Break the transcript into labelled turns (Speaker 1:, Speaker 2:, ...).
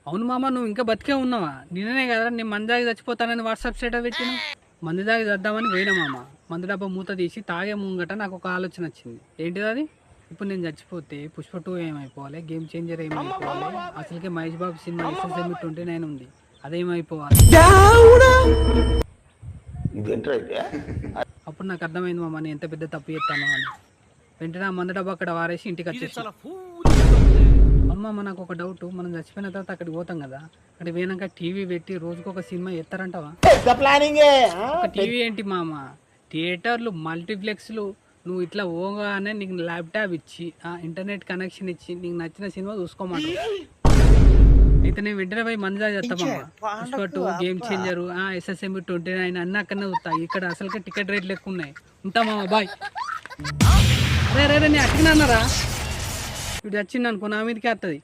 Speaker 1: అవును మామ, నువ్వు ఇంకా బతికే ఉన్నావా? నిన్ననే కదా నేను మందాగి చచ్చిపోతానని వాట్సాప్ స్టేటస్ పెట్టిన. మందు దాగి చద్దామని పోయినా మామ. మందు డబ్బా మూత తీసి తాగే ముంగట నాకు ఒక ఆలోచన వచ్చింది. ఏంటిది అది? ఇప్పుడు నేను చచ్చిపోతే పుష్ప 2 ఏమైపోవాలి, గేమ్ చేంజర్ ఏమైపోవాలి, అసలుకే మహేష్ బాబు సినిమా SSM 29 ఉంది, అదేమైపోవాలి. అప్పుడు నాకు అర్థమైంది మామ, నేను ఎంత పెద్ద తప్పు చేస్తాను అని. వెంటనే ఆ మందు డబ్బా అక్కడ వారేసి ఇంటికి వచ్చేసి. అమ్మ నాకు ఒక డౌట్, మనం చచ్చిపోయిన తర్వాత అక్కడికి పోతాం కదా, అక్కడ పోయినాక టీవీ పెట్టి రోజుకు ఒక సినిమా ఎత్తారంటావా? ఒక టీవీ ఏంటి మామ, థియేటర్లు, మల్టీప్లెక్స్లు, నువ్వు ఇట్లా పోగానే నీకు ల్యాప్టాప్ ఇచ్చి ఇంటర్నెట్ కనెక్షన్ ఇచ్చి నీకు నచ్చిన సినిమా చూసుకోమాట. అయితే నేను వెంటనే పోయి మందుగా చేస్తా మామ. పుష్ప 2, గేమ్ చేంజరు, SSM 29 అన్నీ అక్కడనే చూస్తా. ఇక్కడ అసలుకే టికెట్ రేట్లు ఎక్కువ ఉన్నాయి. ఉంటా మామ, బాయ్. అరే నేను అట్టినారా, ఇప్పుడు వచ్చింది అనుకో నా మీదకి వస్తుంది.